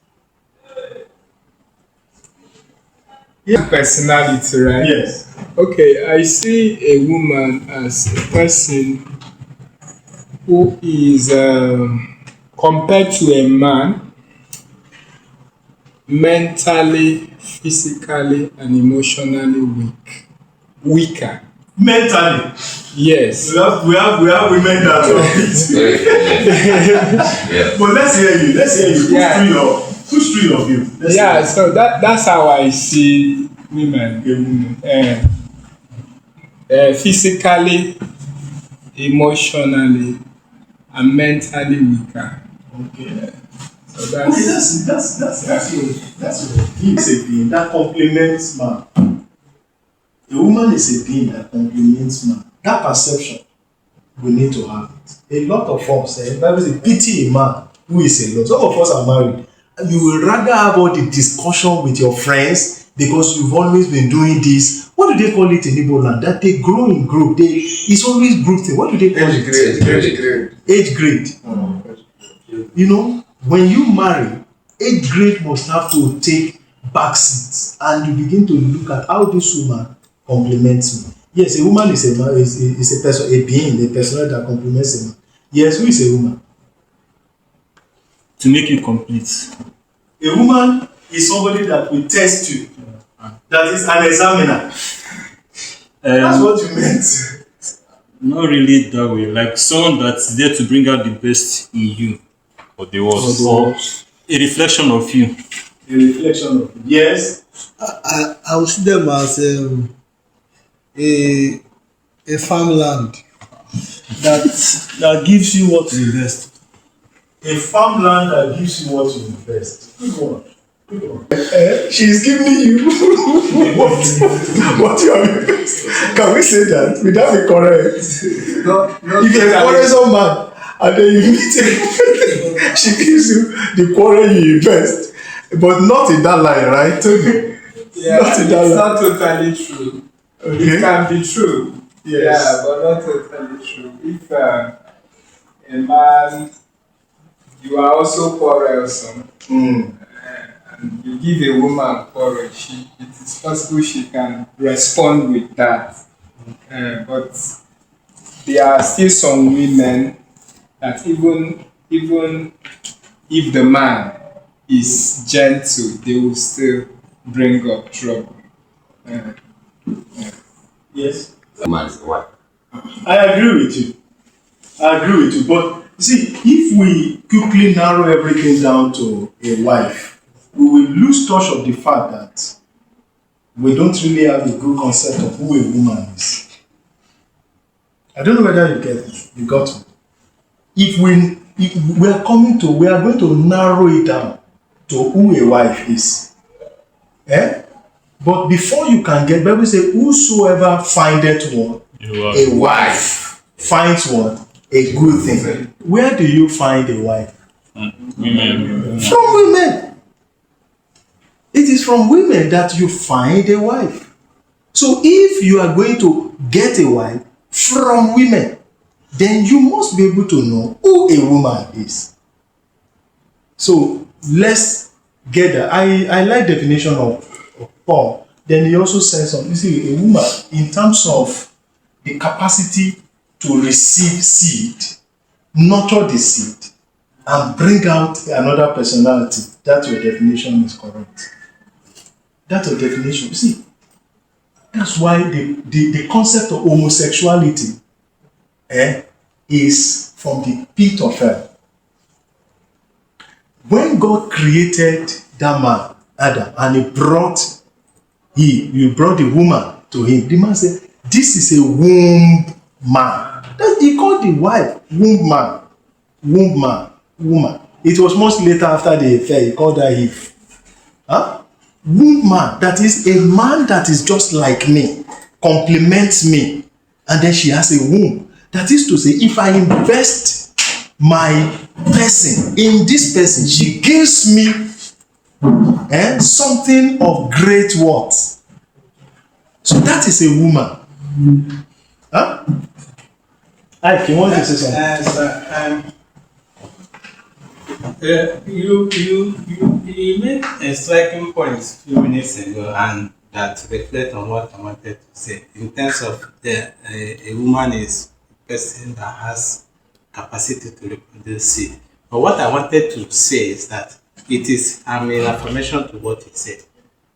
G: Yeah. Personality, right?
A: Yes.
G: Okay, I see a woman as a person who is compared to a man mentally, physically, and emotionally weaker.
A: Mentally.
G: Yes.
A: We have women that are
B: Yeah.
A: But let's hear you. Push through your view.
G: So that's how I see women. Physically, emotionally, and mentally weaker.
A: Okay.
G: So that's
A: That's what he is a being that complements man. A woman is a being that complements man. That perception, we need to have it. A lot of us, Bible says, pity a man who is alone. Some of us are married. You will rather have all the discussion with your friends because you've always been doing this. What do they call it in Igbo land? That they grow in group. It's always group thing. What do they call it? Age grade. You know, when you marry, age grade must have to take back seats, and you begin to look at how this woman complements me. Yes, a woman is a person, a being, a person that complements a man. Yes, who is a woman?
F: To make you complete.
A: A woman is somebody that will test you. That is an examiner. That's what you meant.
F: Not really that way. Like someone that's there to bring out the best in you or the worst. Or a reflection of you.
A: A reflection of you. Yes.
H: I would see them as a farmland that gives you what to invest.
A: A farmland that gives you what you invest. Good one. She's giving you what you have invested. Can we say that? Will that be correct? If you're a quarrelsome man and then you meet her, she gives you the quarrel you invest, but not in that line, right?
G: Yeah, it's not totally true.
A: Okay.
G: It can be true.
A: Yes.
G: Yeah, but not totally true. If a man you are also quarrelsome.
A: Mm.
G: And you give a woman quarrel, it is possible she can respond with that. But there are still some women that even if the man is gentle, they will still bring up trouble.
A: Yes.
B: Man's wife.
A: I agree with you. But you see, if we quickly narrow everything down to a wife, we will lose touch of the fact that we don't really have a good concept of who a woman is. I don't know whether you get it. You got it. If we are going to narrow it down to who a wife is. Eh? But before you can get, Bible say, whosoever findeth one, a wife finds what? A good thing. Where do you find a wife?
F: Women.
A: From women. It is from women that you find a wife. So if you are going to get a wife from women, then you must be able to know who a woman is. So let's get that. I like definition of Paul. Then he also says something. You see, a woman, in terms of the capacity to receive seed, nurture the seed, and bring out another personality, that your definition is correct. That's your definition. You see, that's why the concept of homosexuality is from the pit of hell. When God created that man, Adam, and he brought the woman to him, the man said, this is a womb man. He called the wife womb woman. It was much later after the affair, he called her Eve. Womb man, that is a man that is just like me, complements me, and then she has a womb. That is to say, if I invest my person in this person, she gives me something of great worth. So that is a woman. Ike, you want to say something?
I: You made a striking point a few minutes ago, and that reflect on what I wanted to say. In terms of a woman is a person that has capacity to reproduce seed. But what I wanted to say is that I'm in affirmation to what he said.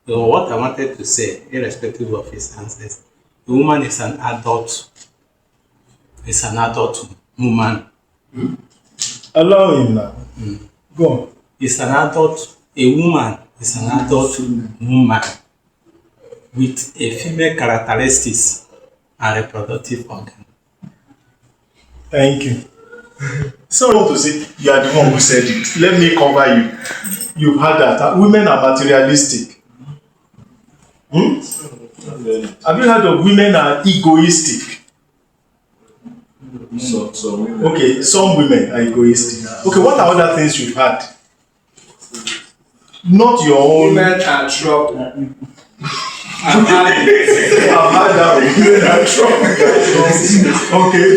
I: So what I wanted to say, irrespective of his answers, a woman is an adult. It's an adult woman.
A: Allow him now. Go on.
I: A woman is an adult woman with a female characteristics and reproductive organ.
A: Thank you. So I want to say, you are the one who said it. Let me cover you. You've heard that. Women are materialistic. Have you heard of women are egoistic?
D: So women.
A: Okay, some women are egoistic. Okay, what are other things you've had? Not your own.
G: Women are trouble.
A: I've had that. Women are trouble. Okay,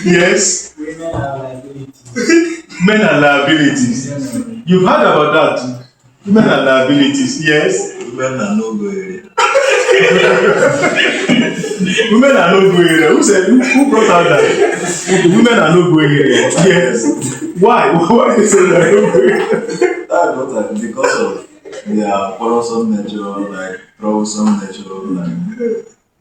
A: yes.
I: Women are liabilities.
A: Men are liabilities. You've heard about that. Women are liabilities. Yes.
D: Women are no go area.
A: Women are no go area. Who brought out that? Okay, women are no go area. Yes. Why? Why is it that no go area?
D: That's what because of their quarrelsome nature, like troublesome nature, like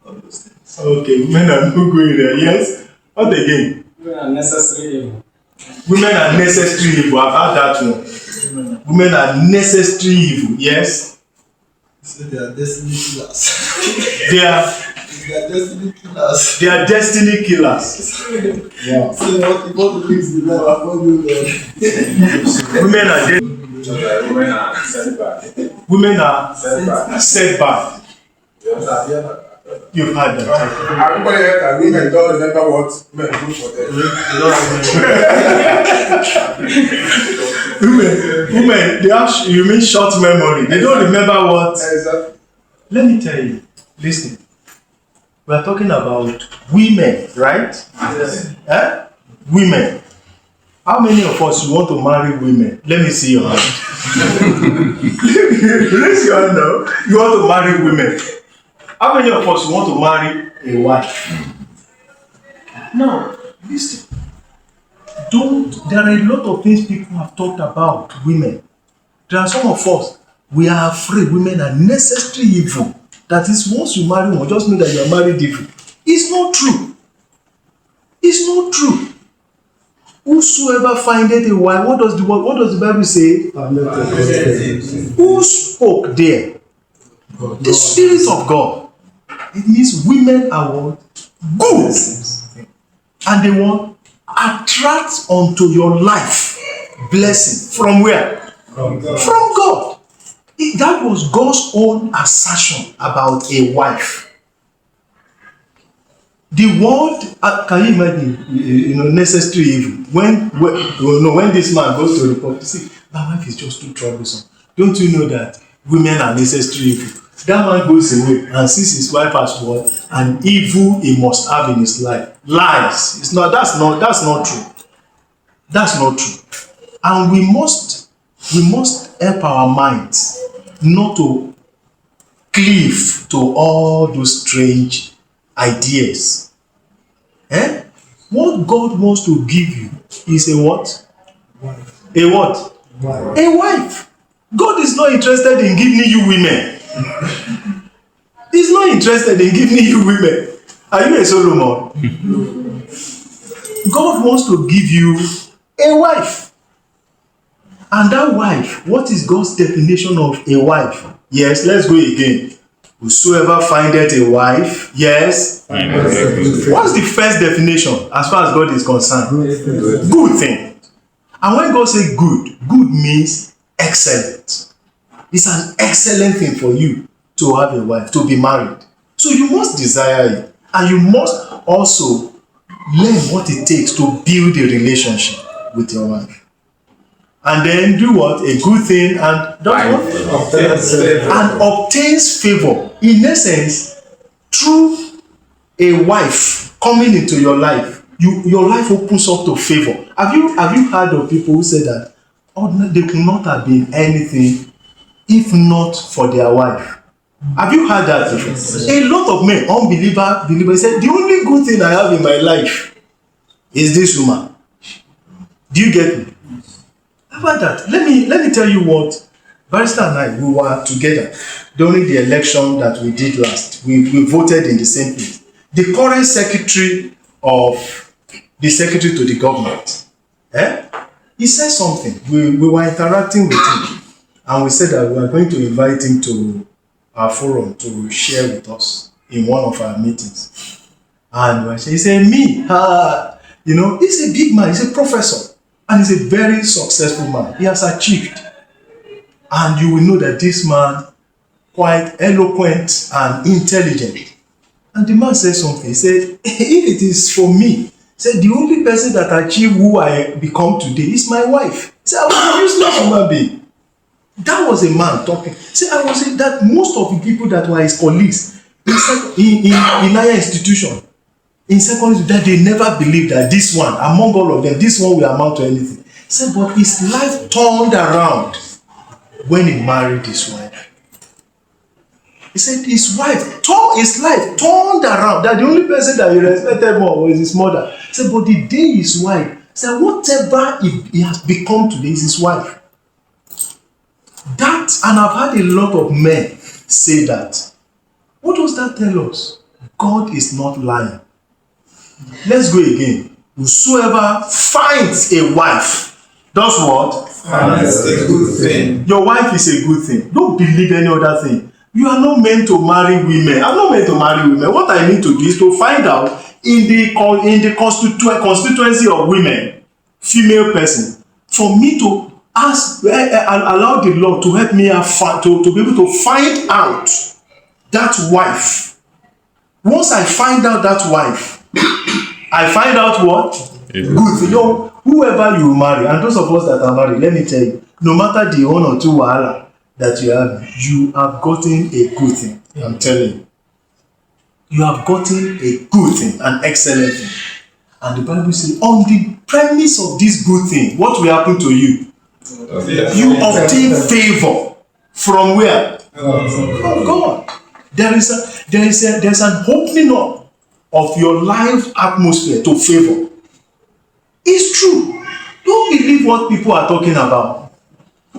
D: all those things.
A: Okay, women are no go area. Yes. What again?
I: Women are necessary evil.
A: Women are necessary evil. I've had that one. Women are necessary evil. Yes.
H: So they are destiny killers.
A: They are
H: destiny killers.
A: They are destiny killers. Yeah.
H: So what the things they never follow them.
A: Women are Women are set back. You've had that.
J: Everybody heard that women don't remember what men do for them.
A: Women, they have, you mean short memory. They don't remember what.
J: Exactly.
A: Let me tell you, listen. We are talking about women, right?
J: Yes.
A: Women. How many of us you want to marry women? Let me see your hand. Raise your hand now. You want to marry women. How many of us you want to marry a wife? Now, listen. There are a lot of things people have talked about women. There are some of us, we are afraid women are necessary evil. That is, once you marry one, just know that you are married evil. It's not true. It's not true. Whosoever findeth a wife, what does the Bible say? Who spoke there? The Spirit of God. It means women are what? Good. And they want attract unto your life blessing. From where? From God. That was God's own assertion about a wife. The word, can you imagine, necessary evil? When this man goes to report, see, my wife is just too troublesome. Don't you know that women are necessary evil? That man goes away and sees his wife as what? An evil he must have in his life. Lies. That's not true. That's not true. And we must help our minds not to cleave to all those strange ideas. What God wants to give you is a what? A what? A wife. God is not interested in giving you women. He's not interested in giving you women. Are you a Solomon? God wants to give you a wife. And that wife, what is God's definition of a wife? Yes, let's go again. Whosoever findeth a wife, yes. What's the first definition as far as God is concerned? Good thing. And when God says good means excellent. It's an excellent thing for you to have a wife, to be married. So you must desire it. And you must also learn what it takes to build a relationship with your wife. And then do what? A good thing and obtains favor. In essence, through a wife coming into your life, your life opens up to favor. Have you heard of people who say that they could not have been anything if not for their wife? Have you heard that before? A lot of men, believers say the only good thing I have in my life is this woman. Do you get me? About that, let me tell you what Barrister and I, we were together during the election that we did last. We voted in the same place. The current secretary to the government, he said something. We were interacting with him, and we said that we are going to invite him to our forum to share with us in one of our meetings. And he said, me, he's a big man, he's a professor. And he's a very successful man. He has achieved. And you will know that this man, quite eloquent and intelligent. And the man said something. He said, if it is for me, he said, the only person that achieved who I become today is my wife. He said, I was a useless human being. That was a man talking. He said, I was saying that most of the people that were his colleagues in higher institution, in secondary, that they never believed that this one, among all of them, this one will amount to anything. He said, but his life turned around when he married his wife. He said his life turned around. That the only person that he respected more was his mother. He said, but the day his wife, he said, whatever he has become today is his wife. That, and I've had a lot of men say that. What does that tell us? God is not lying. Let's go again. Whosoever finds a wife does what?
G: Finds a good thing.
A: Your wife is a good thing. Don't believe any other thing. You are not meant to marry women. I'm not meant to marry women. What I need to do is to find out in the constituency of women, female person, for me to ask and allow the Lord to help me to be able to find out that wife. Once I find out that wife, I find out what? Good thing. Whoever you marry, and those of us that are married, let me tell you, no matter the one or two wahala that you have gotten a good thing. I'm telling you. You have gotten a good thing, an excellent thing. And the Bible says, on the premise of this good thing, what will happen to you? You obtain favor from where? From God. There's an opening up of your life atmosphere to favor. It's true. Don't believe what people are talking about.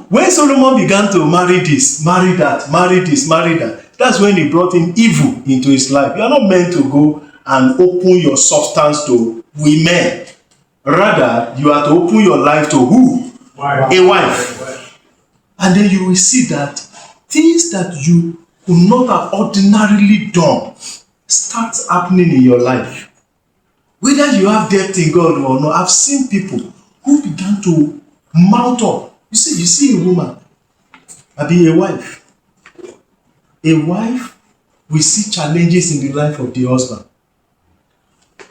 A: When Solomon began to marry this, marry that, marry this, marry that, that's when he brought in evil into his life. You are not meant to go and open your substance to women. Rather, you are to open your life to who? A wife. And then you will see that things that you could not have ordinarily done start happening in your life. Whether you have depth in God or not, I've seen people who began to mount up. You see a woman, a wife. A wife will see challenges in the life of the husband.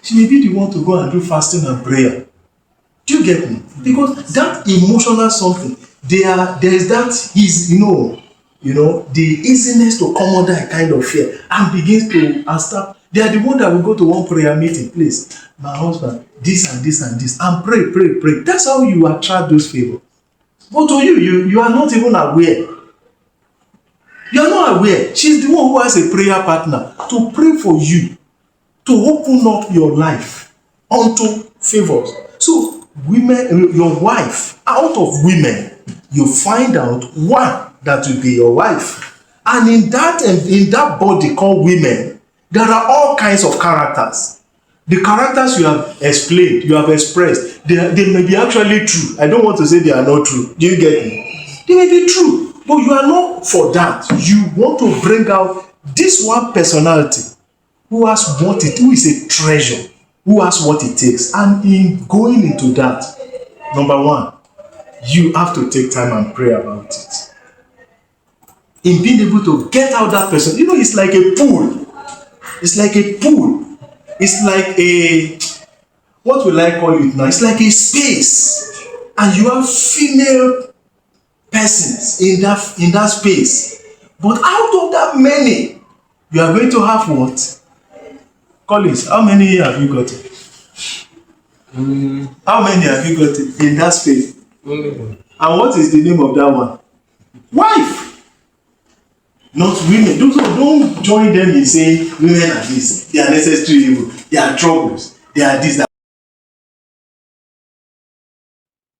A: She may be the one to go and do fasting and prayer. Do you get me? Because that emotional something, there is that the easiness to come under a kind of fear and begins to start. They are the one that will go to one prayer meeting, please, my husband, this and this and this, and pray. That's how you attract those favors. But to you are not even aware. You are not aware. She's the one who has a prayer partner to pray for you, to open up your life unto favors. So, women, your wife, out of women, you find out one that will be your wife. And in that body called women, there are all kinds of characters. The characters you have explained, you have expressed, they may be actually true. I don't want to say they are not true. Do you get me? They may be true, but you are not for that. You want to bring out this one personality who is a treasure, who has what it takes. And in going into that, number one, you have to take time and pray about it. In being able to get out that person, it's like a pool. It's like a pool. It's like what will I call it now? It's like a space. And you have female persons in that space. But out of that many, you are going to have what? Collins, how many have you got? How many have you got in that space? And what is the name of that one? Wife. Not women. Don't join them in saying women are this, they are necessary evil, they are troubles, they are this.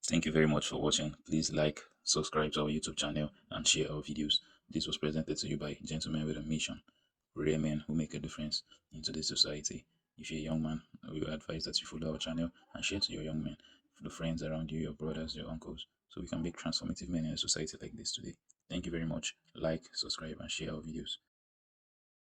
K: Thank you very much for watching. Please like, subscribe to our YouTube channel and share our videos. This was presented to you by Gentlemen with a Mission, rare men who make a difference in today's society. If you're a young man, we advise that you follow our channel and share to your young men, the friends around you, your brothers, your uncles, so we can make transformative men in a society like this today. Thank you very much. Like, subscribe, and share our videos.